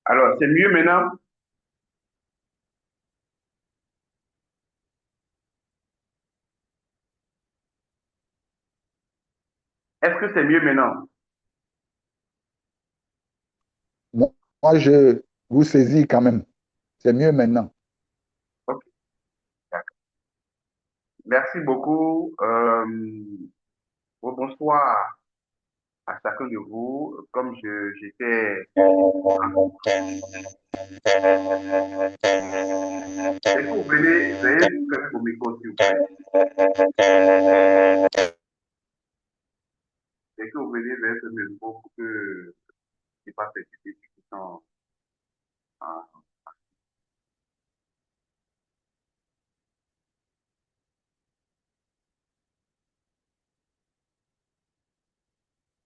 Alors, c'est mieux maintenant? Est-ce que c'est mieux maintenant? Moi, je vous saisis quand même. C'est mieux maintenant. Ok, d'accord. Merci beaucoup. Bonsoir à chacun de vous. Comme j'étais... Est-ce que vous venez, veuillez fermer vos micros, s'il vous plaît. Est-ce que vous venez, veuillez fermer le micro pour que je passe cette discussion en...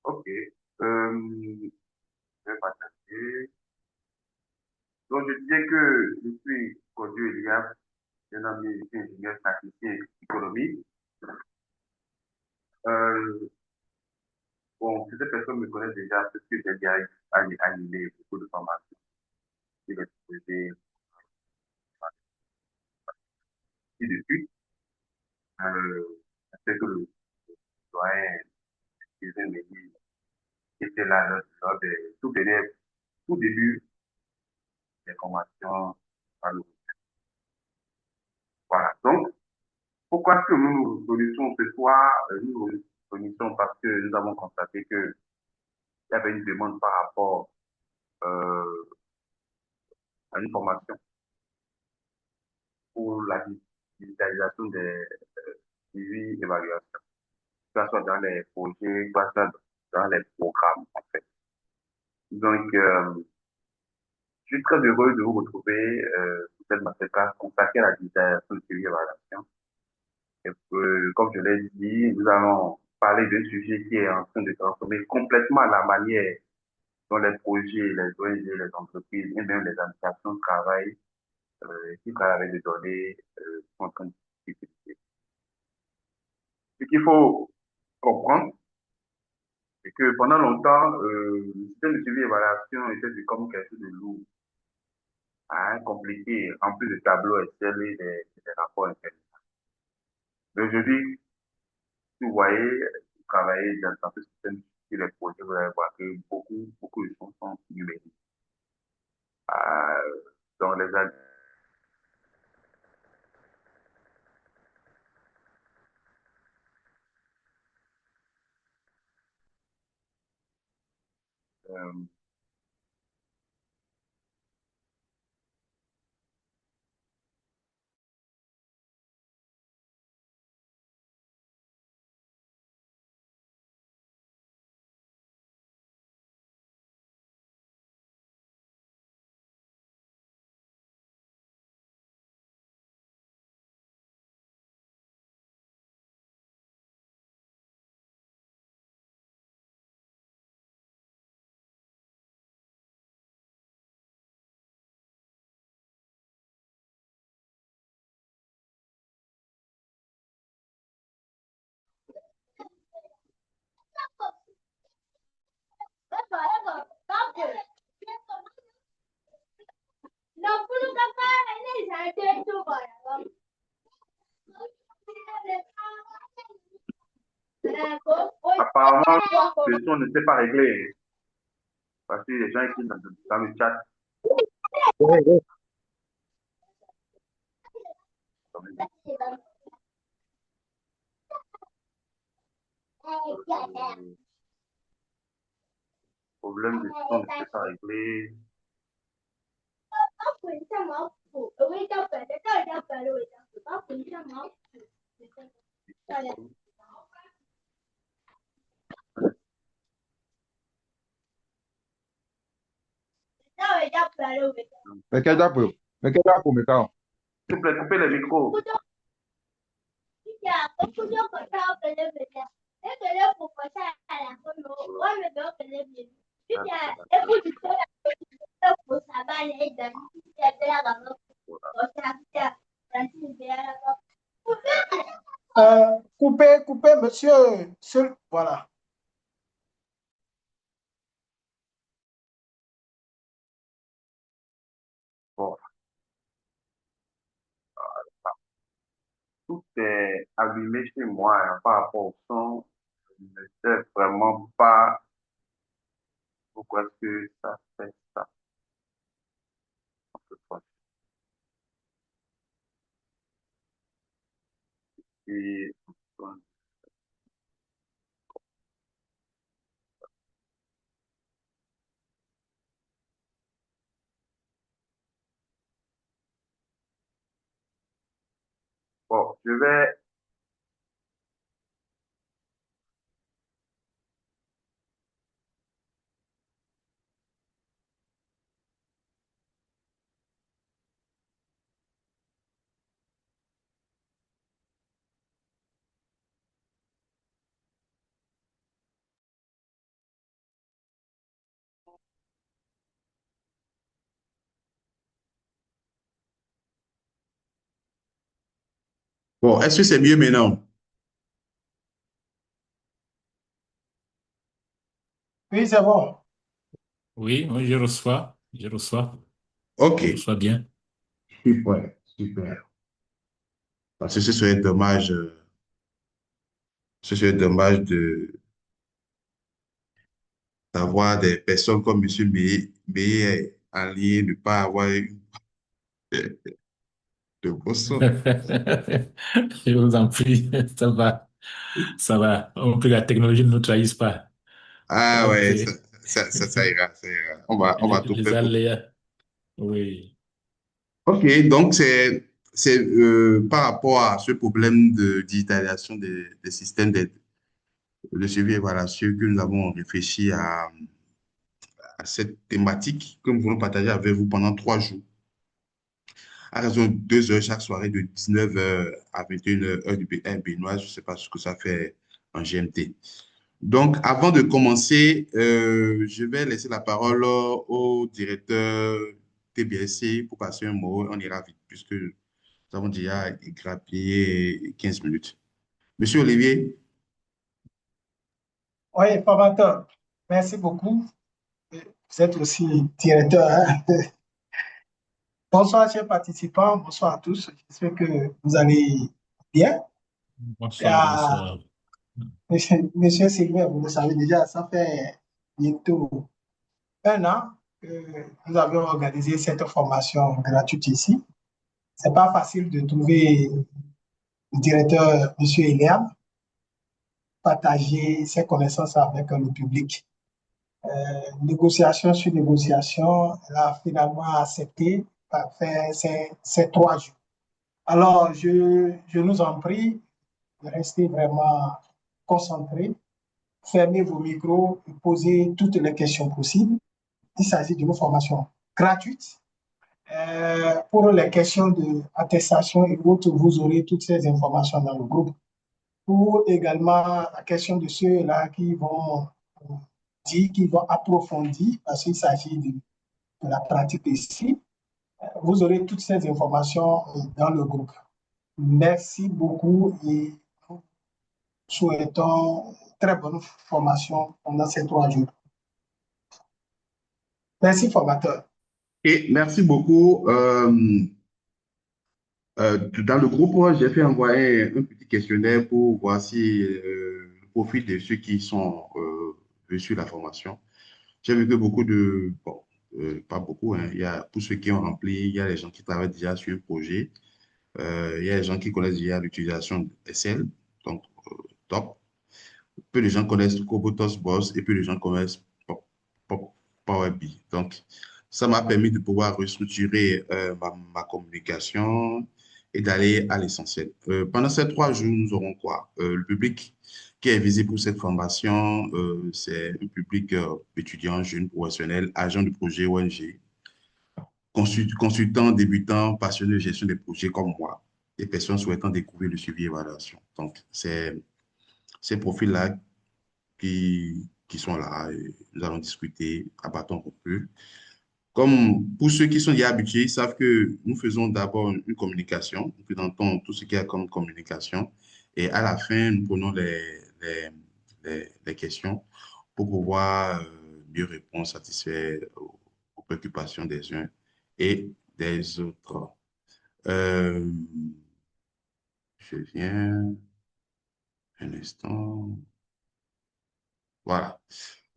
Ok. Je vais partager. Donc, je disais que je suis Kodio Elias, un ami, je suis ingénieur statisticien économique. Euh, bon, certaines personnes me connaissent déjà parce que j'ai déjà animé beaucoup de formations sur les projets et d'études. C'est que le doyen disait Méli était là lors des tout début des formations à l'eau. Voilà. Donc, pourquoi est-ce que nous nous réunissons ce soir? Nous nous réunissons parce que nous avons constaté qu'il y avait une demande par rapport euh, à une formation pour la digitalisation des suivis et évaluations, que ce soit dans les projets, que ce soit dans les programmes, en fait. Donc, je suis très heureux de vous retrouver pour cette masterclass consacrée à la digitalisation de suivi et évaluation. Et comme je l'ai dit, nous allons parler d'un sujet qui est en train de transformer complètement la manière dont les projets, les ONG, les entreprises et même les administrations travaillent, qui travaillent avec des données, sont en train de s'utiliser. Ce qu'il faut comprendre, c'est que pendant longtemps, le système de suivi et évaluation était vu comme quelque chose de lourd, hein, compliqué, en plus de tableaux Excel et des rapports internes. Mais aujourd'hui, si vous voyez, vous travaillez dans ce système sur les projets, vous allez voir que beaucoup de choses sont numériques. Dans les euh, apparemment, le son ne s'est pas réglé parce que les gens écrivent dans le chat. Oui, oui. Problème de son ne s'est pas réglé. Mais quel drapeau? Mais quel drapeau, mes gars? S'il vous plaît, coupez les micros. Coupez, coupez, monsieur. Voilà. tout est allumé chez moi hein, par rapport au son. Je ne sais vraiment pas pourquoi est-ce que ça fait ça. Et, bon, je vais. Bon, est-ce que c'est mieux maintenant? Oui, c'est bon. Oui, oui, je reçois. OK, Je reçois bien. super, super. Parce que ce serait dommage, ce serait dommage d'avoir des personnes comme M. Meillet en ligne, ne pas avoir eu de bon son. Je vous en prie, ça va, ça va. On peut la technologie ne nous trahisse pas. Ah Ok. ouais, ça ira, ça ira. On va tout Les faire pour. aléas, oui. OK, donc c'est par rapport à ce problème de digitalisation des systèmes de suivi et évaluation que nous avons réfléchi à cette thématique que nous voulons partager avec vous pendant 3 jours, à raison de 2 heures chaque soirée, de 19 heures à 21 heures, heure du béninois. Je ne sais pas ce que ça fait en GMT. Donc, avant de commencer, je vais laisser la parole au directeur TBSC pour passer un mot. On ira vite, puisque nous avons déjà grappillé 15 minutes. Monsieur Olivier, Oui, formateur, merci beaucoup. Vous êtes aussi directeur, hein. Bonsoir, chers participants. Bonsoir à tous. J'espère que vous allez bien. Bonsoir, Ah, bonsoir. monsieur Sylvain, vous le savez déjà, ça fait bientôt 1 an que nous avions organisé cette formation gratuite ici. C'est pas facile de trouver le directeur, monsieur Eliam, partager ses connaissances avec le public. Négociation sur négociation, elle a finalement accepté de faire ces 3 jours. Alors, je nous en prie de rester vraiment concentrés, fermez vos micros et posez toutes les questions possibles. Il s'agit d'une formation gratuite. Pour les questions d'attestation et autres, vous aurez toutes ces informations dans le groupe. Pour également la question de ceux-là qui vont dire, qui vont approfondir, parce qu'il s'agit de la pratique ici, vous aurez toutes ces informations dans le groupe. Merci beaucoup et nous souhaitons très bonne formation pendant ces 3 jours. Merci, formateur. et merci beaucoup. Dans le groupe, j'ai fait envoyer un petit questionnaire pour voir si le profil de ceux qui sont reçus la formation. J'ai vu que beaucoup de, bon, pas beaucoup, hein, il y a, pour ceux qui ont rempli, il y a les gens qui travaillent déjà sur un projet, il y a les gens qui connaissent déjà l'utilisation de SL, donc top. Peu de gens connaissent Cobotos Boss et peu de gens connaissent Power BI. Donc, ça m'a permis de pouvoir restructurer ma communication et d'aller à l'essentiel. Pendant ces 3 jours, nous aurons quoi? Le public qui est visé pour cette formation, c'est un public étudiant, jeune, professionnel, agent de projet ONG, consultant, débutant, passionné de gestion des projets comme moi, et personnes souhaitant découvrir le suivi et évaluation. Donc, c'est ces profils-là qui sont là. Et nous allons discuter à bâton rompu. Comme pour ceux qui sont déjà habitués, ils savent que nous faisons d'abord une communication, nous présentons tout ce qu'il y a comme communication, et à la fin, nous prenons les questions pour pouvoir mieux répondre, satisfaire aux préoccupations des uns et des autres. Euh, Je viens un instant. Voilà.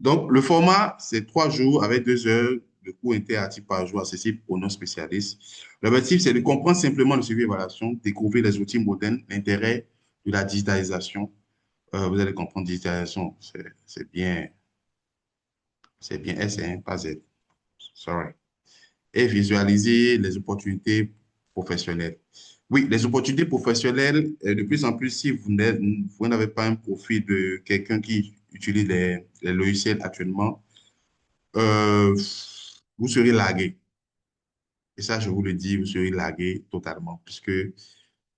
Donc, le format, c'est 3 jours avec 2 heures de cours interactifs par jour accessibles aux non-spécialistes. L'objectif, c'est de comprendre simplement le suivi et évaluation, découvrir les outils modernes, l'intérêt de la digitalisation. Vous allez comprendre, digitalisation, c'est bien S, hein, pas Z. Sorry. Et visualiser les opportunités professionnelles. Oui, les opportunités professionnelles, de plus en plus, si vous n'avez pas un profil de quelqu'un qui utilise les logiciels actuellement, euh, vous serez largué. Et ça, je vous le dis, vous serez largué totalement, puisque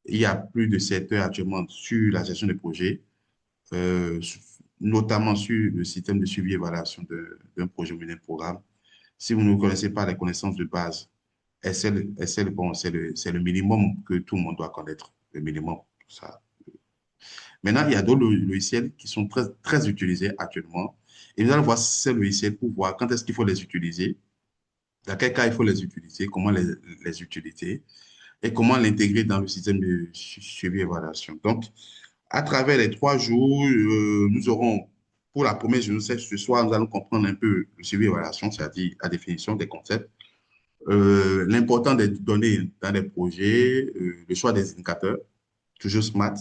il y a plus de 7 heures actuellement sur la gestion des projets, euh, notamment sur le système de suivi et évaluation d'un projet ou d'un programme. Si vous ne connaissez pas les connaissances de base, bon, c'est le minimum que tout le monde doit connaître, le minimum. Ça. Maintenant, il y a d'autres logiciels qui sont très, très utilisés actuellement. Et nous allons voir ces logiciels pour voir quand est-ce qu'il faut les utiliser, dans quel cas il faut les utiliser, comment les utiliser et comment l'intégrer dans le système de suivi et évaluation. Donc, à travers les 3 jours, nous aurons, pour la première journée, ce soir, nous allons comprendre un peu le suivi et évaluation, c'est-à-dire la définition des concepts, l'importance des données dans les projets, le choix des indicateurs, toujours SMART,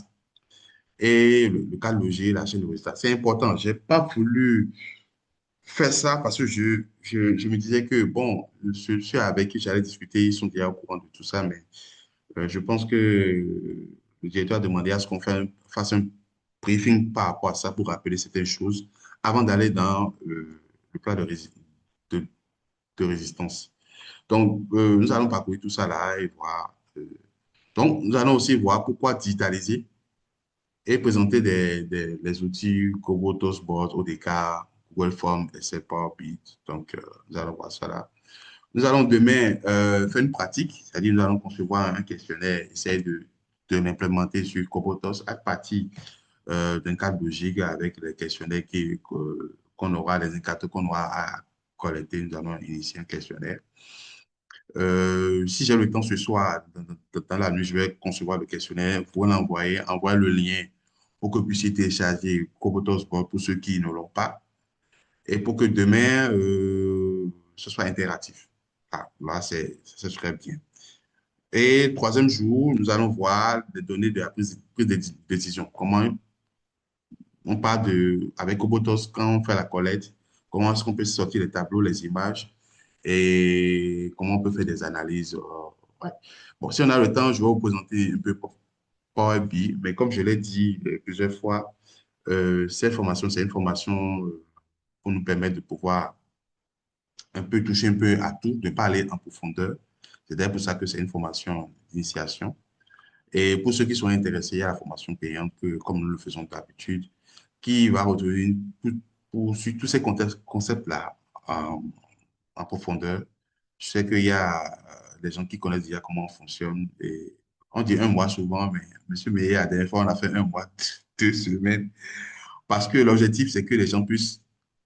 et le cas logé, la chaîne de résultats. C'est important. Je n'ai pas voulu faire ça parce que je me disais que, bon, ceux avec qui j'allais discuter, ils sont déjà au courant de tout ça, mais je pense que le directeur a demandé à ce qu'on fasse un briefing par rapport à ça pour rappeler certaines choses avant d'aller dans le plan de, de résistance. Donc, nous allons parcourir tout ça là et voir. Donc, nous allons aussi voir pourquoi digitaliser et présenter les outils Kobo, Toastboard, ODK, Google Forms, Excel, Powerpoint. Donc, nous allons voir ça là. Nous allons demain faire une pratique, c'est-à-dire nous allons concevoir un questionnaire, essayer de l'implémenter sur Kobotos à partir d'un cadre logique avec les questionnaires qu'on aura, les indicateurs qu'on aura à collecter. Nous allons initier un questionnaire. Si j'ai le temps ce soir, dans la nuit, je vais concevoir le questionnaire, vous l'envoyer, envoyer le lien pour que vous puissiez télécharger Kobotos Board pour ceux qui ne l'ont pas et pour que demain, ce soit interactif. Ah, là, ce serait bien. Et troisième jour, nous allons voir les données de la prise de décision. Comment on parle avec Kobotos, quand on fait la collecte, comment est-ce qu'on peut sortir les tableaux, les images et comment on peut faire des analyses. Ouais. Bon, si on a le temps, je vais vous présenter un peu Power BI, mais comme je l'ai dit plusieurs fois, cette formation, c'est une formation pour nous permettre de pouvoir un peu toucher un peu à tout, ne pas aller en profondeur. C'est d'ailleurs pour ça que c'est une formation d'initiation. Et pour ceux qui sont intéressés, il y a la formation payante, comme nous le faisons d'habitude, qui va retrouver sur tous ces concepts-là en profondeur. Je sais qu'il y a des gens qui connaissent déjà comment on fonctionne. Et on dit un mois souvent, mais Monsieur Meillet, la dernière fois, on a fait un mois, 2 semaines, parce que l'objectif, c'est que les gens puissent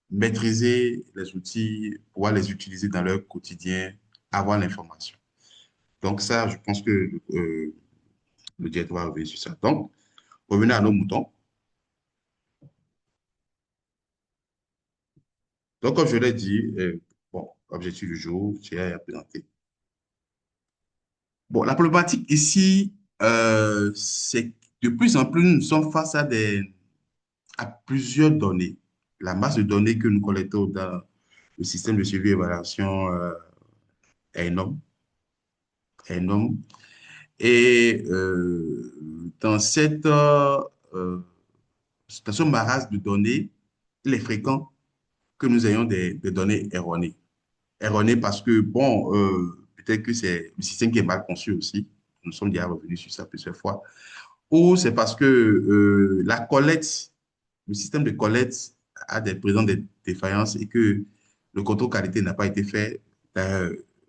maîtriser les outils, pouvoir les utiliser dans leur quotidien, avoir l'information. Donc ça, je pense que le directeur va revenir sur ça. Donc, revenez à nos moutons. Donc, comme je l'ai dit, bon, objectif du jour, j'ai à présenter. Bon, la problématique ici, c'est que de plus en plus, nous sommes face à plusieurs données. La masse de données que nous collectons dans le système de suivi et évaluation est énorme, est énorme. Et dans ce maras de données, il est fréquent que nous ayons des données erronées. Erronées parce que, bon, peut-être que c'est le système qui est mal conçu aussi. Nous sommes déjà revenus sur ça plusieurs fois. Ou c'est parce que la collecte, le système de collecte présente des défaillances et que le contrôle qualité n'a pas été fait.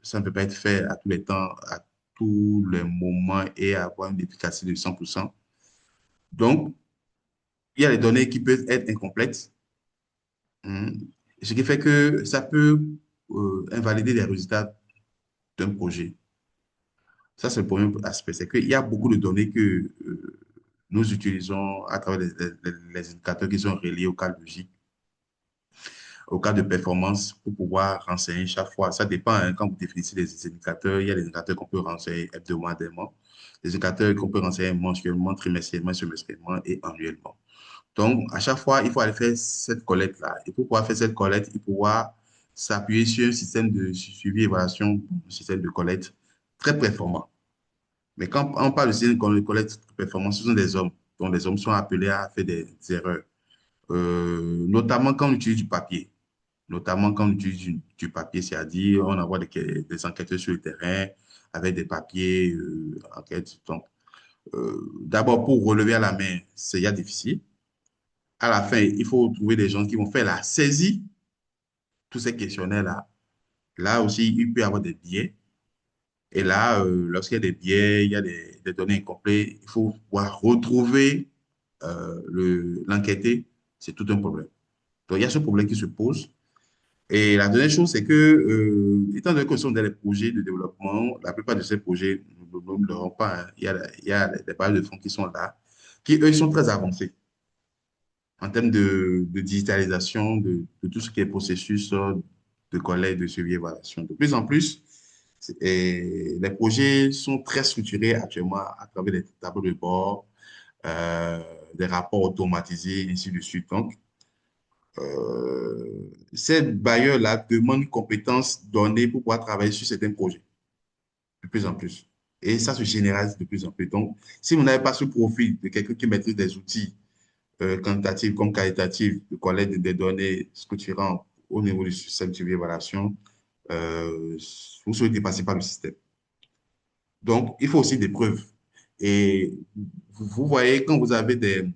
Ça ne peut pas être fait à tous les temps, à tous les moments et avoir une efficacité de 100%. Donc, il y a les données qui peuvent être incomplètes, hein, ce qui fait que ça peut invalider les résultats d'un projet. Ça, c'est le premier aspect. C'est qu'il y a beaucoup de données que nous utilisons à travers les indicateurs qui sont reliés au cas logique, au cas de performance pour pouvoir renseigner chaque fois. Ça dépend, hein, quand vous définissez les indicateurs, il y a des indicateurs qu'on peut renseigner hebdomadairement, des indicateurs qu'on peut renseigner mensuellement, trimestriellement, semestriellement et annuellement. Donc, à chaque fois, il faut aller faire cette collecte-là. Et pour pouvoir faire cette collecte, il faut pouvoir s'appuyer sur un système de suivi et évaluation, un système de collecte très performant. Mais quand on parle de système de collecte très performant, ce sont des hommes. Donc, les hommes sont appelés à faire des erreurs, notamment quand on utilise du papier. Notamment quand on utilise du papier, c'est-à-dire on envoie des enquêteurs sur le terrain avec des papiers, enquêtes. Donc, d'abord, pour relever à la main, c'est difficile. À la fin, il faut trouver des gens qui vont faire la saisie, tous ces questionnaires-là. Là aussi, il peut y avoir des biais. Et là, lorsqu'il y a des biais, il y a des données incomplètes, il faut pouvoir retrouver l'enquêté. C'est tout un problème. Donc, il y a ce problème qui se pose. Et la dernière chose, c'est que, étant donné que ce sont des projets de développement, la plupart de ces projets, nous ne l'aurons pas, hein. Il y a des bases de fonds qui sont là, qui, eux, sont très avancés en termes de digitalisation de tout ce qui est processus de collecte, de suivi et évaluation. De plus en plus, les projets sont très structurés actuellement à travers des tableaux de bord, euh, des rapports automatisés, ainsi de suite. Donc, ces bailleurs-là demandent une compétence donnée pour pouvoir travailler sur certains projets, de plus en plus. Et ça se généralise de plus en plus. Donc, si vous n'avez pas ce profil de quelqu'un qui maîtrise des outils quantitatifs comme qualitatifs de collecte des données structurantes au niveau du système de suivi et évaluation, vous serez dépassé par le système. Donc, il faut aussi des preuves. Et vous voyez, quand vous avez des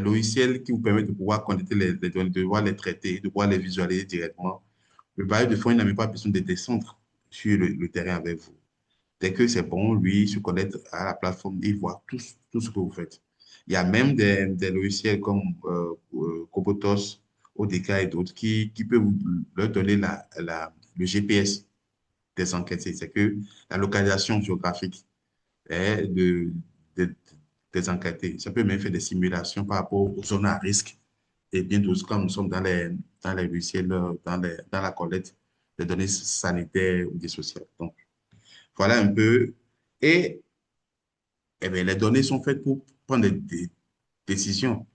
logiciels qui vous permettent de pouvoir connecter les données, de pouvoir les traiter, de pouvoir les visualiser directement, le bailleur de fonds il n'a même pas besoin de descendre sur le terrain avec vous. Dès que c'est bon, lui, il se connecte à la plateforme, il voit tout ce que vous faites. Il y a même des logiciels comme Cobotos, ODK et d'autres qui peuvent leur donner le GPS des enquêtes. C'est que la localisation géographique de, de- des enquêtés. Ça peut même faire des simulations par rapport aux zones à risque et bien d'autres quand nous sommes dans les logiciels, dans la collecte des données sanitaires ou des sociales. Donc, voilà un peu. Et, bien, les données sont faites pour prendre des décisions.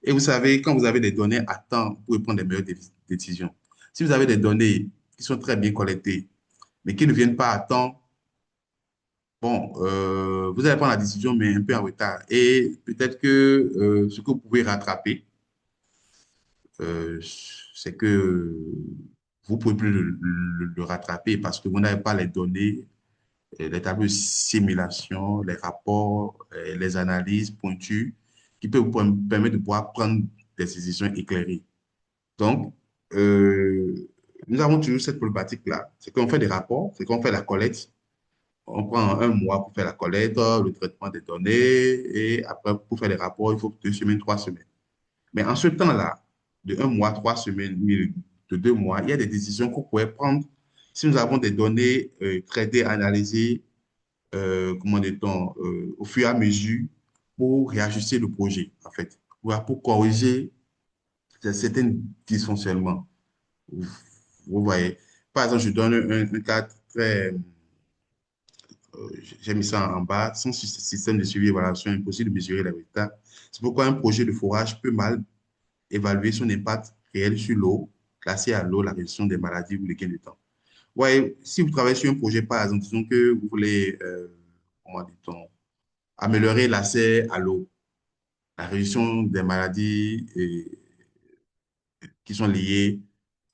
Et vous savez, quand vous avez des données à temps, vous pouvez prendre des meilleures décisions. Si vous avez des données qui sont très bien collectées, mais qui ne viennent pas à temps, bon, vous allez prendre la décision, mais un peu en retard. Et peut-être que ce que vous pouvez rattraper, euh, c'est que vous ne pouvez plus le rattraper parce que vous n'avez pas les données, les tableaux de simulation, les rapports, les analyses pointues qui peuvent vous permettre de pouvoir prendre des décisions éclairées. Donc, euh, nous avons toujours cette problématique-là. C'est qu'on fait des rapports, c'est qu'on fait la collecte. On prend un mois pour faire la collecte, le traitement des données, et après, pour faire les rapports, il faut 2 semaines, 3 semaines. Mais en ce temps-là, de un mois, 3 semaines, de 2 mois, il y a des décisions qu'on pourrait prendre si nous avons des données traitées, analysées, comment dit-on, au fur et à mesure pour réajuster le projet, en fait, pour corriger certains dysfonctionnements. Vous, vous voyez. Par exemple, je donne un cas très, j'ai mis ça en bas, sans système de suivi et évaluation, impossible de mesurer les résultats. C'est pourquoi un projet de forage peut mal évaluer son impact réel sur l'eau, classer à l'eau la réduction des maladies ou les gains de temps. Ouais, si vous travaillez sur un projet, par exemple, disons que vous voulez, comment dit-on, améliorer l'accès à l'eau, la réduction des maladies qui sont liées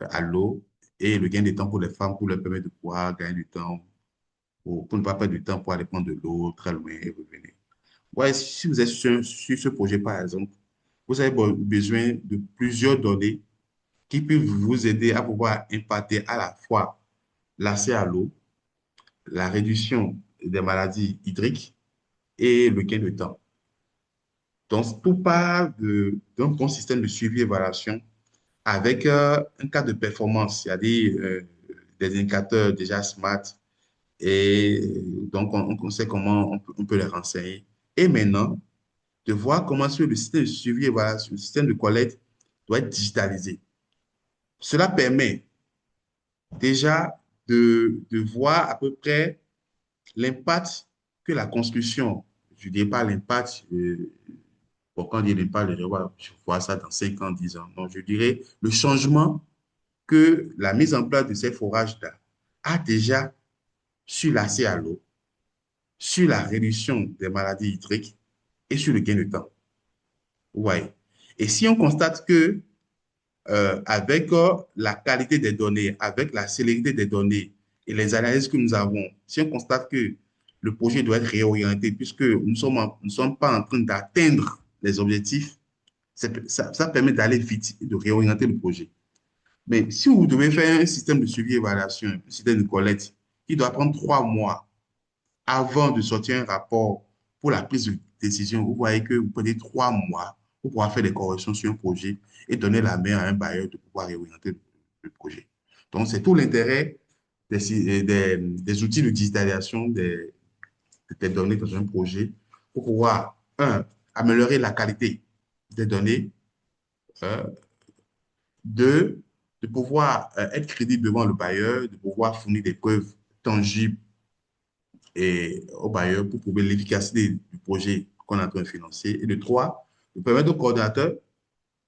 à l'eau et le gain de temps pour les femmes pour leur permettre de pouvoir gagner du temps, pour ne pas perdre du temps pour aller prendre de l'eau très loin et revenir. Ouais, si vous êtes sur ce projet, par exemple, vous avez besoin de plusieurs données qui peuvent vous aider à pouvoir impacter à la fois l'accès à l'eau, la réduction des maladies hydriques et le gain de temps. Donc, tout part d'un bon système de suivi et évaluation avec un cas de performance, c'est-à-dire des indicateurs déjà smart et donc on sait comment on peut les renseigner. Et maintenant, de voir comment est-ce que le système de suivi et évaluation, le système de collecte doit être digitalisé. Cela permet déjà de voir à peu près l'impact que la construction, je ne dis pas l'impact, quand on dit l'impact, je vois ça dans 5 ans, 10 ans. Non, je dirais le changement que la mise en place de ces forages-là a déjà sur l'accès à l'eau, sur la réduction des maladies hydriques et sur le gain de temps. Ouais. Et si on constate que avec la qualité des données, avec la célérité des données et les analyses que nous avons, si on constate que le projet doit être réorienté puisque nous ne sommes pas en train d'atteindre les objectifs, ça permet d'aller vite et de réorienter le projet. Mais si vous devez faire un système de suivi et évaluation, un système de collecte qui doit prendre 3 mois avant de sortir un rapport pour la prise de décision, vous voyez que vous prenez 3 mois pour pouvoir faire des corrections sur un projet et donner la main à un bailleur de pouvoir réorienter le projet. Donc, c'est tout l'intérêt des outils de digitalisation des données dans un projet pour pouvoir, un, améliorer la qualité des données, euh, deux, de pouvoir être crédible devant le bailleur, de pouvoir fournir des preuves tangibles et au bailleur pour prouver l'efficacité du projet qu'on est en train de financer. Et de trois, de permettre au coordinateur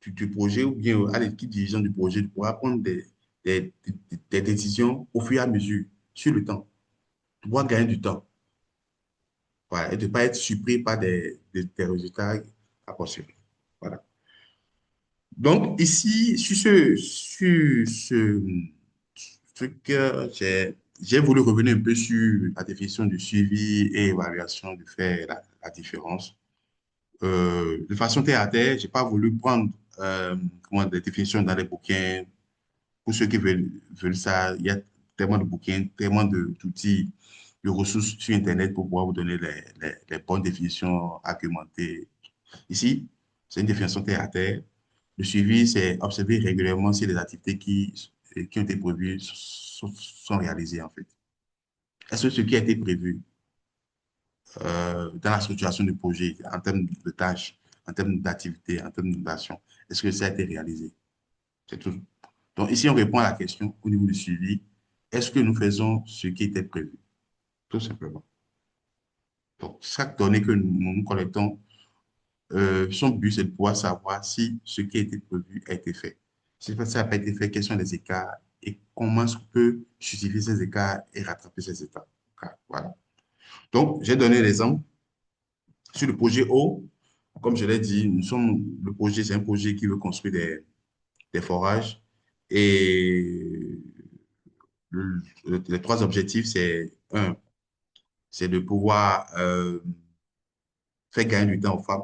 du projet ou bien à l'équipe dirigeante du projet de pouvoir prendre des, des décisions au fur et à mesure, sur le temps, de pouvoir gagner du temps. Voilà, et de ne pas être surpris par des résultats à posteriori. Voilà. Donc, ici, sur ce truc, j'ai voulu revenir un peu sur la définition du suivi et évaluation de faire la différence. De façon terre à terre, je n'ai pas voulu prendre des définitions dans les bouquins. Pour ceux qui veulent ça, il y a tellement de bouquins, tellement d'outils, de ressources sur Internet pour pouvoir vous donner les bonnes définitions argumentées. Ici, c'est une définition terre à terre. Le suivi, c'est observer régulièrement si les activités qui ont été prévues sont réalisées, en fait. Est-ce que ce qui a été prévu dans la structuration du projet, en termes de tâches, en termes d'activités, en termes d'action, est-ce que ça a été réalisé? C'est tout. Donc, ici, on répond à la question au niveau du suivi. Est-ce que nous faisons ce qui était prévu? Tout simplement. Donc, chaque donnée que nous collectons, son but, c'est de pouvoir savoir si ce qui a été prévu a été fait. Si ça n'a pas été fait, quels sont les écarts et comment est-ce qu'on peut justifier ces écarts et rattraper ces écarts. Voilà. Donc, j'ai donné l'exemple. Sur le projet O, comme je l'ai dit, le projet, c'est un projet qui veut construire des forages. Et les trois objectifs, c'est un, c'est de pouvoir faire gagner du temps aux femmes,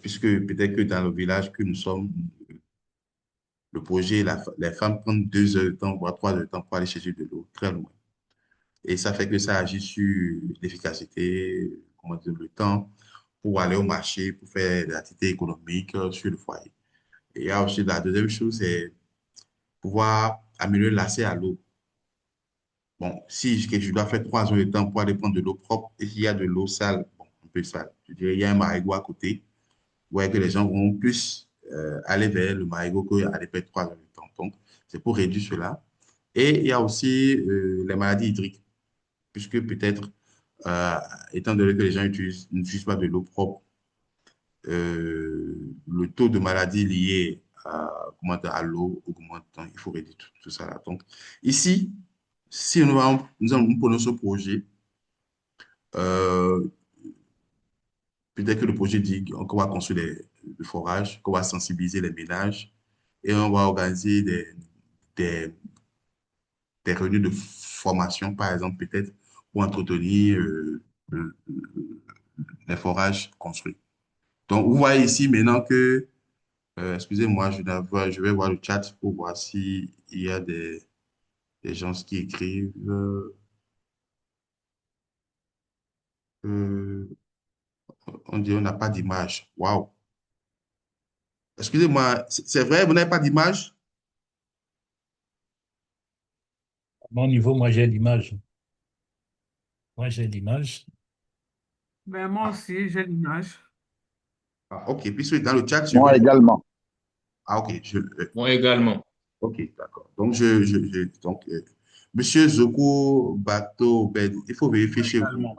puisque peut-être que dans le village que nous sommes, le projet, les femmes prennent 2 heures de temps, voire 3 heures de temps pour aller chercher de l'eau très loin. Et ça fait que ça agit sur l'efficacité, comment dire, le temps pour aller au marché, pour faire des activités économiques sur le foyer. Et il y a aussi la deuxième chose, c'est pouvoir améliorer l'accès à l'eau. Bon, si je dois faire 3 heures de temps pour aller prendre de l'eau propre et qu'il y a de l'eau sale, bon, un peu sale, je dirais, il y a un marigot à côté, vous voyez que les gens vont plus aller vers le marigot qu'aller faire 3 heures de temps. Donc, c'est pour réduire cela. Et il y a aussi les maladies hydriques, puisque peut-être, euh, étant donné que les gens n'utilisent pas de l'eau propre, le taux de maladies liées à l'eau augmente. Donc, il faut réduire tout ça là. Donc, ici, si nous prenons ce projet, euh, peut-être que le projet dit qu'on va construire des forages, qu'on va sensibiliser les ménages et on va organiser des, des réunions de formation, par exemple, peut-être pour entretenir les forages construits. Donc, vous voyez ici maintenant que, excusez-moi, je vais voir le chat pour voir s'il y a des gens qui écrivent. Euh, on dit on n'a pas d'image. Waouh! Excusez-moi, c'est vrai, vous n'avez pas d'image? À mon niveau, moi, j'ai l'image. Moi, j'ai l'image. Ben, moi Ah, aussi, j'ai l'image. Ah, OK. Puisque dans le chat, je Moi vais... également. Ah, OK. Moi également. OK, d'accord. Donc, Monsieur Zoko Bato, ben, il faut vérifier Moi chez vous. également.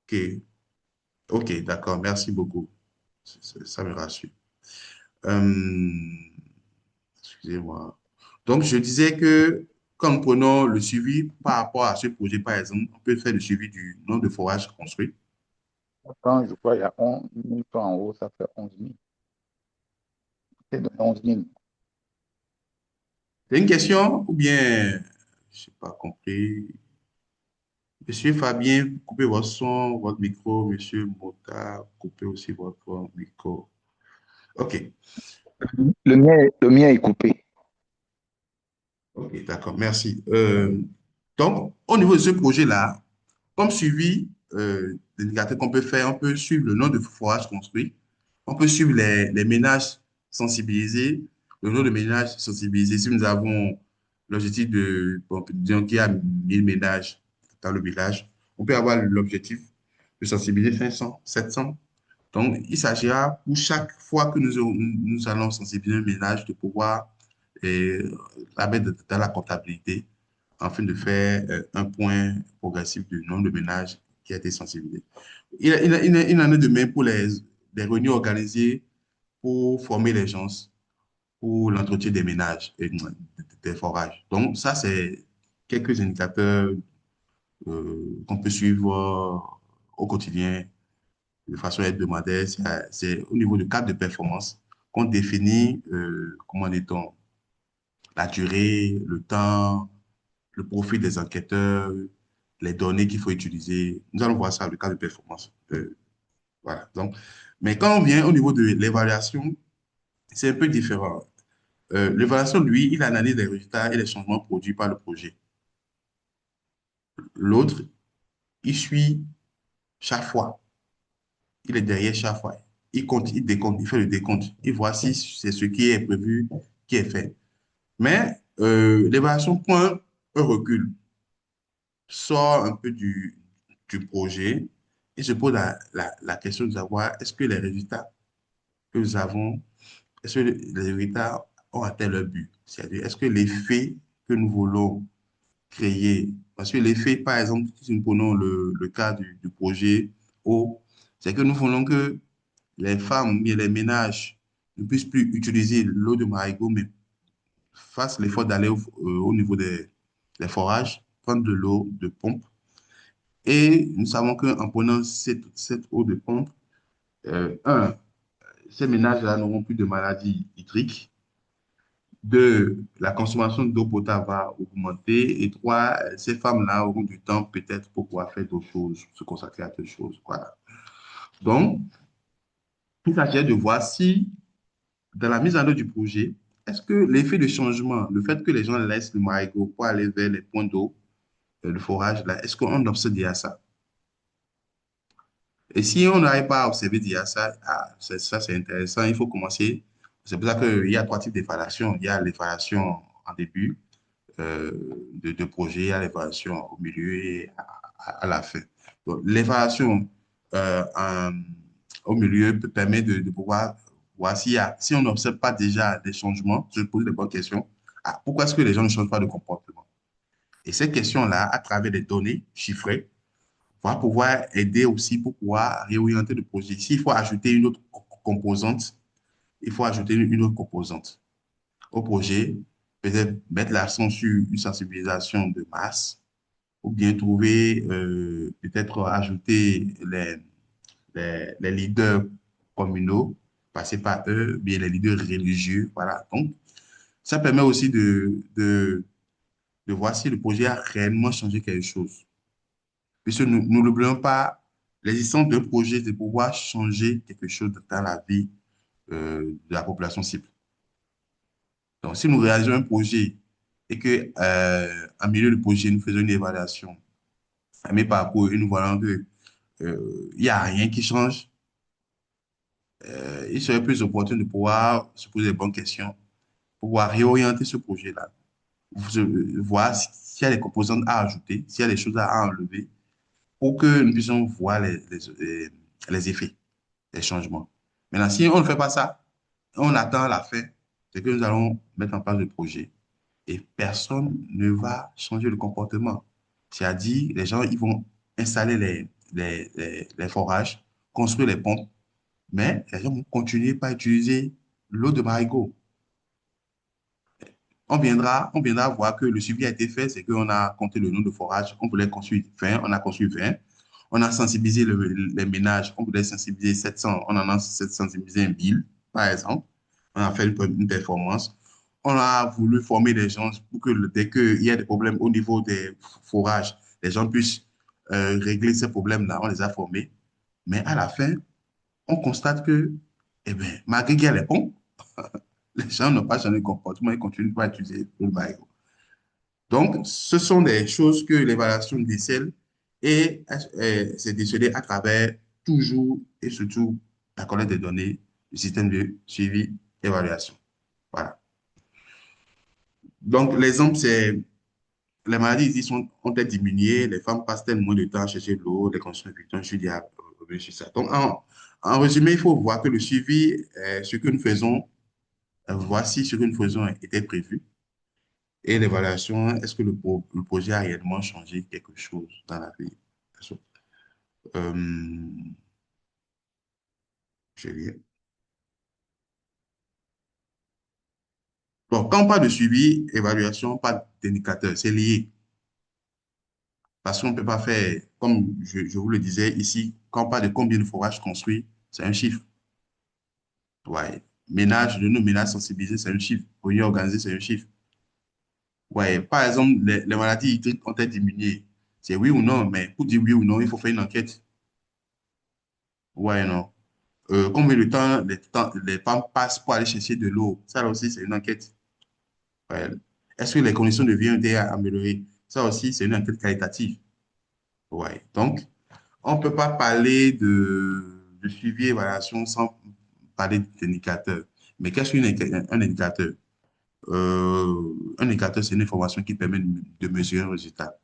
OK. OK, d'accord. Merci beaucoup. Ça me rassure. Euh, Excusez-moi. Donc, je disais que quand nous prenons le suivi par rapport à ce projet, par exemple, on peut faire le suivi du nombre de forages construits. Quand je crois qu'il y a 11 000 francs en haut, ça fait 11 000. C'est de 11 000. C'est une question ou bien, je n'ai pas compris. Monsieur Fabien, coupez votre son, votre micro. Monsieur Mota, coupez aussi votre micro. OK. Le mien est coupé. OK, d'accord. Merci. Donc, au niveau de ce projet-là, comme suivi d'indicateur qu'on peut faire, on peut suivre le nombre de forages construits, on peut suivre les ménages sensibilisés, le nombre de ménages sensibilisés. Si nous avons l'objectif de, bon, disons qu'il y a 1000 ménages dans le village, on peut avoir l'objectif de sensibiliser 500, 700. Donc, il s'agira pour chaque fois que nous allons sensibiliser un ménage de pouvoir la mettre dans la comptabilité afin de faire un point progressif du nombre de ménages qui a été sensibilisé. Il en est de même pour les réunions organisées pour former les gens pour l'entretien des ménages et des forages. Donc, ça, c'est quelques indicateurs qu'on peut suivre au quotidien de façon hebdomadaire. C'est au niveau du cadre de performance qu'on définit, comment dit-on, la durée, le temps, le profil des enquêteurs, les données qu'il faut utiliser. Nous allons voir ça, le cas de performance. Voilà. Donc, mais quand on vient au niveau de l'évaluation, c'est un peu différent. L'évaluation, lui, il analyse les résultats et les changements produits par le projet. L'autre, il suit chaque fois. Il est derrière chaque fois. Il compte, il décompte, il fait le décompte. Il voit si c'est ce qui est prévu qui est fait. Mais l'évaluation prend un recul, sort un peu du projet et se pose la question de savoir est-ce que les résultats que nous avons, est-ce que les résultats ont atteint leur but? C'est-à-dire, est-ce que l'effet que nous voulons créer, parce que l'effet, par exemple, si nous prenons le cas du projet eau, c'est que nous voulons que les femmes et les ménages ne puissent plus utiliser l'eau de marigot, mais fassent l'effort d'aller au niveau des forages, prendre de l'eau de pompe. Et nous savons qu'en prenant cette eau de pompe, un, ces ménages-là n'auront plus de maladies hydriques. Deux, la consommation d'eau potable va augmenter. Et trois, ces femmes-là auront du temps peut-être pour pouvoir faire d'autres choses, se consacrer à d'autres choses. Voilà. Donc, il s'agit de voir si, dans la mise en œuvre du projet, est-ce que l'effet de changement, le fait que les gens laissent le marigot pour aller vers les points d'eau, le forage, là, est-ce qu'on observe déjà ça? Et si on n'arrive pas à observer déjà ça, ah, ça c'est intéressant, il faut commencer. C'est pour ça qu'il y a trois types d'évaluation. Il y a l'évaluation en début de projet, il y a l'évaluation au milieu et à la fin. Donc, l'évaluation au milieu permet de pouvoir voir si on n'observe pas déjà des changements, se poser des bonnes questions. Ah, pourquoi est-ce que les gens ne changent pas de comportement? Et ces questions-là, à travers des données chiffrées, va pouvoir aider aussi pour pouvoir réorienter le projet. S'il faut ajouter une autre composante, il faut ajouter une autre composante au projet, peut-être mettre l'accent sur une sensibilisation de masse, ou bien trouver, peut-être ajouter les leaders communaux, passer par eux, bien les leaders religieux, voilà. Donc, ça permet aussi de voir si le projet a réellement changé quelque chose. Puisque nous n'oublions pas, l'existence d'un projet, c'est pouvoir changer quelque chose dans la vie de la population cible. Donc, si nous réalisons un projet et que en milieu du projet, nous faisons une évaluation à mi-parcours et nous voyons que il n'y a rien qui change, il serait plus opportun de pouvoir se poser les bonnes questions pour pouvoir réorienter ce projet-là, voir s'il y a des composantes à ajouter, s'il y a des choses à enlever pour que nous puissions voir les effets, les changements. Maintenant, si on ne fait pas ça, on attend la fin, c'est que nous allons mettre en place le projet et personne ne va changer le comportement. C'est-à-dire, les gens, ils vont installer les forages, construire les pompes, mais les gens vont continuer par utiliser l'eau de marigot. On viendra voir que le suivi a été fait, c'est qu'on a compté le nombre de forages, on voulait construire 20, on a construit 20, on a sensibilisé les ménages, on voulait sensibiliser 700, on en a sensibilisé 1000, par exemple. On a fait une performance. On a voulu former les gens pour que dès qu'il y a des problèmes au niveau des forages, les gens puissent régler ces problèmes-là. On les a formés. Mais à la fin, on constate que, eh bien, malgré qu'il y a les ponts, les gens n'ont pas changé de comportement, ils continuent pas à utiliser le maillot. Donc, ce sont des choses que l'évaluation décèle et c'est décelé à travers toujours et surtout la collecte des données du système de suivi évaluation. Voilà. Donc, l'exemple, c'est les maladies ici ont-elles diminué, les femmes passent-elles moins de temps à chercher de l'eau, les conditions effectuées, je suis revenu sur ça. Donc, en résumé, il faut voir que le suivi, ce que nous faisons, voici ce que nous faisons était prévu. Et l'évaluation, est-ce que le projet a réellement changé quelque chose dans la vie? Euh, je lis. Bon, quand on parle de suivi, évaluation, pas d'indicateur, c'est lié. Parce qu'on ne peut pas faire, comme je vous le disais ici, quand on parle de combien de forages construits, c'est un chiffre. Ouais. Ménage, de nos ménages sensibilisés, c'est un chiffre. Réunion organisée, c'est un chiffre. Ouais. Par exemple, les maladies hydriques ont-elles diminué? C'est oui ou non, mais pour dire oui ou non, il faut faire une enquête. Ouais, non. Combien de temps les femmes passent pour aller chercher de l'eau? Ça aussi, c'est une enquête. Ouais. Est-ce que les conditions de vie ont été améliorées? Ça aussi, c'est une enquête qualitative. Ouais. Donc, on ne peut pas parler de suivi et évaluation sans parler d'indicateurs. Mais qu'est-ce qu'un indicateur? Un indicateur, c'est une information qui permet de mesurer un résultat,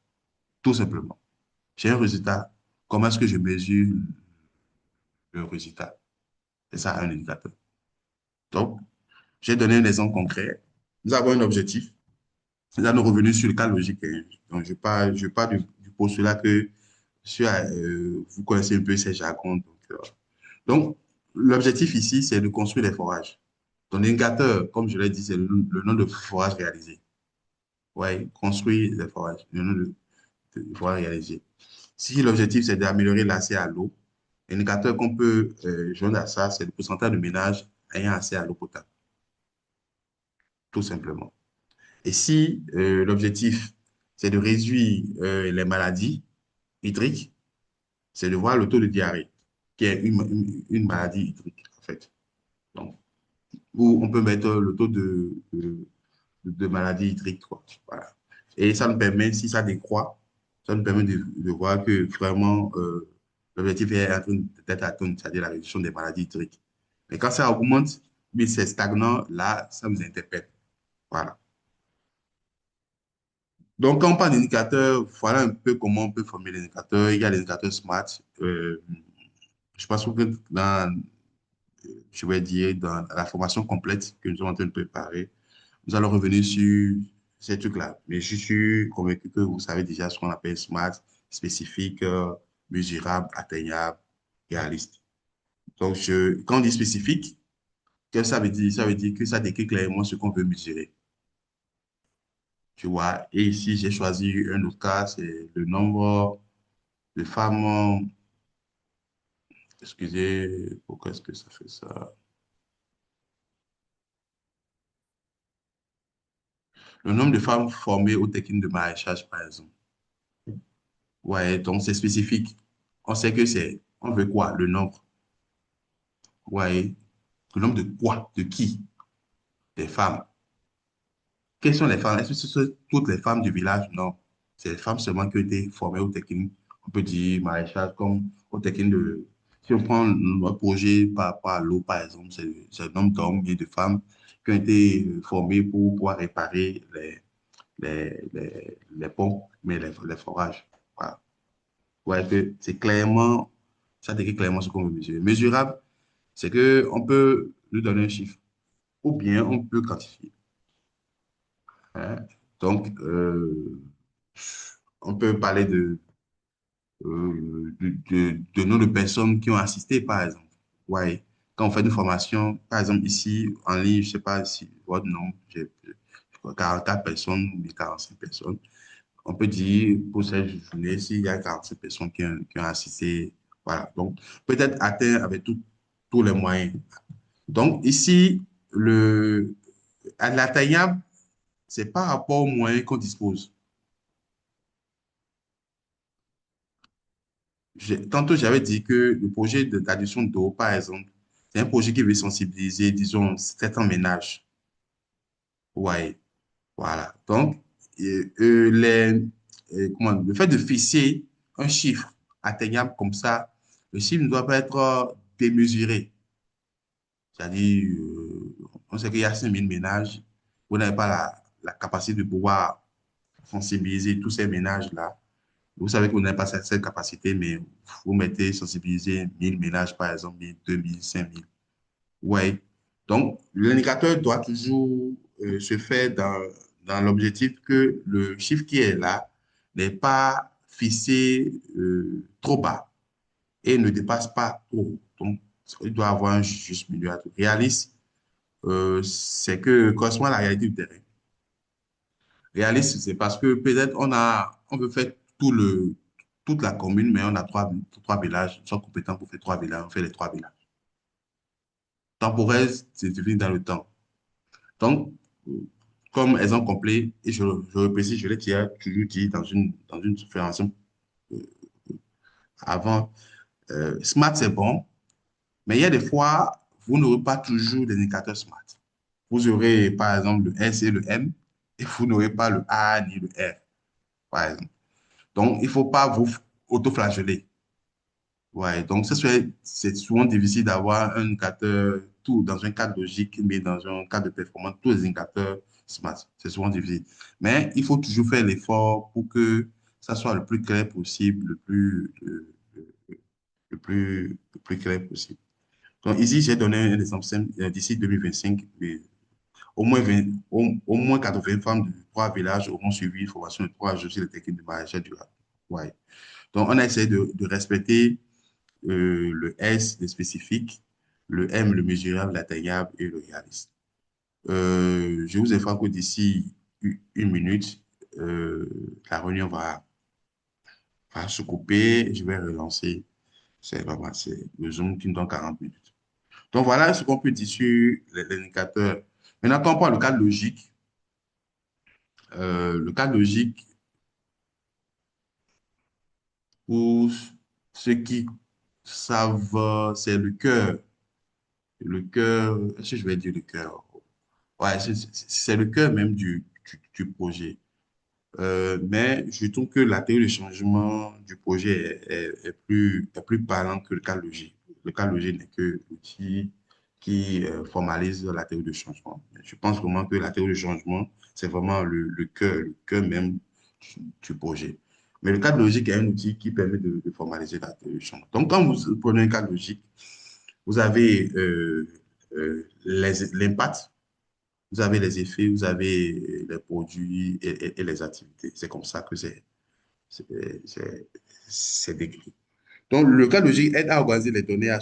tout simplement. J'ai un résultat, comment est-ce que je mesure le résultat? C'est ça un indicateur. Donc, j'ai donné un exemple concret. Nous avons un objectif. Nous allons revenir sur le cas logique, hein. Donc, je parle du postulat que vous connaissez un peu ces jargons. Donc, l'objectif ici, c'est de construire des forages. Ton indicateur, comme je l'ai dit, c'est le nombre de forages réalisés. Oui, construire des forages, le nombre de forages réalisés. Si l'objectif, c'est d'améliorer l'accès à l'eau, l'indicateur qu'on peut joindre à ça, c'est le pourcentage de ménages ayant accès à l'eau potable, tout simplement. Et si l'objectif, c'est de réduire les maladies hydriques, c'est de voir le taux de diarrhée, qui est une maladie hydrique, en fait. Donc, où on peut mettre le taux de maladie hydrique, quoi. Voilà. Et ça nous permet, si ça décroît, ça nous permet de voir que vraiment l'objectif est en train d'être atteint, c'est-à-dire la réduction des maladies hydriques. Mais quand ça augmente, mais c'est stagnant, là, ça nous interpelle. Voilà. Donc, quand on parle d'indicateurs, voilà un peu comment on peut former les indicateurs. Il y a les indicateurs SMART. Je pense que je vais dire, dans la formation complète que nous sommes en train de préparer, nous allons revenir sur ces trucs-là. Mais je suis convaincu que vous savez déjà ce qu'on appelle SMART, spécifique, mesurable, atteignable, réaliste. Donc, quand on dit spécifique, qu'est-ce que ça veut dire? Ça veut dire que ça décrit clairement ce qu'on veut mesurer. Tu vois, et ici, j'ai choisi un autre cas, c'est le nombre de femmes. Excusez, pourquoi est-ce que ça fait ça? Le nombre de femmes formées aux techniques de maraîchage, par exemple. Ouais, donc c'est spécifique. On sait que on veut quoi? Le nombre. Ouais, le nombre de quoi? De qui? Des femmes. Quelles sont les femmes? Est-ce que ce sont toutes les femmes du village? Non. C'est les femmes seulement qui ont été formées aux techniques, on peut dire maraîchage, comme aux techniques de. Si on prend notre projet par rapport à l'eau, par exemple, c'est le nombre d'hommes et de femmes qui ont été formés pour pouvoir réparer les pompes, mais les forages. Voilà. Ouais, que c'est clairement, ça décrit clairement ce qu'on veut mesurer. Mesurable, c'est qu'on peut lui donner un chiffre ou bien on peut quantifier. Hein. Donc, on peut parler de nombre de personnes qui ont assisté, par exemple. Ouais. Quand on fait une formation, par exemple, ici, en ligne, je ne sais pas si votre nombre, je crois 44 personnes ou 45 personnes. On peut dire, pour cette journée, s'il y a 45 personnes qui ont assisté, voilà. Donc, peut-être atteindre avec tous les moyens. Donc, ici, l'atteignable, c'est par rapport aux moyens qu'on dispose. Tantôt, j'avais dit que le projet d'adduction d'eau, par exemple, c'est un projet qui veut sensibiliser, disons, certains ménages. Ouais, voilà. Donc, le fait de fixer un chiffre atteignable comme ça, le chiffre ne doit pas être démesuré. C'est-à-dire, on sait qu'il y a 5000 ménages, vous n'avez pas la capacité de pouvoir sensibiliser tous ces ménages-là. Vous savez que vous n'avez pas cette capacité, mais vous mettez sensibiliser 1000 ménages, par exemple, 1000, 2000, 5000. Oui. Donc, l'indicateur doit toujours se faire dans l'objectif que le chiffre qui est là n'est pas fixé trop bas et ne dépasse pas trop haut. Donc, il doit avoir un juste milieu à tout. Réaliste, c'est que correspond à la réalité du terrain. Réaliste, c'est parce que peut-être on veut faire toute la commune, mais on a trois villages, ils sont compétents pour faire trois villages, on fait les trois villages. Temporel, c'est défini dans le temps. Donc, comme exemple complet, et je précise, je l'ai toujours dit dans une conférence avant, Smart, c'est bon, mais il y a des fois, vous n'aurez pas toujours l'indicateur Smart. Vous aurez, par exemple, le S et le M, et vous n'aurez pas le A ni le R, par exemple. Donc, il ne faut pas vous auto-flageller. Ouais, donc c'est souvent difficile d'avoir un indicateur, tout dans un cadre logique, mais dans un cadre de performance, tous les indicateurs smart. C'est souvent difficile. Mais il faut toujours faire l'effort pour que ça soit le plus clair possible, le plus clair possible. Donc ici, j'ai donné un exemple simple. D'ici 2025, au moins 80 femmes de trois villages auront suivi une formation de 3 jours sur les techniques de maraîchage durable. Ouais. Donc, on a essayé de respecter le S, le spécifique, le M, le mesurable, l'atteignable et le réaliste. Je vous informe que d'ici une minute, la réunion va se couper. Je vais relancer. C'est le Zoom qui nous donne 40 minutes. Donc, voilà ce qu'on peut dire sur l'indicateur. Maintenant, quand on parle le cadre logique, le cadre logique, pour ceux qui savent, c'est le cœur. Le cœur, est-ce que je vais dire le cœur? Ouais, c'est le cœur même du projet. Mais je trouve que la théorie de changement du projet est plus parlante que le cas logique. Le cas logique n'est que l'outil qui formalise la théorie de changement. Je pense vraiment que la théorie de changement, c'est vraiment le cœur même du projet. Mais le cadre logique est un outil qui permet de formaliser la théorie de changement. Donc, quand vous prenez un cadre logique, vous avez l'impact, vous avez les effets, vous avez les produits et les activités. C'est comme ça que c'est décrit. Donc, le cas logique aide à organiser les données, à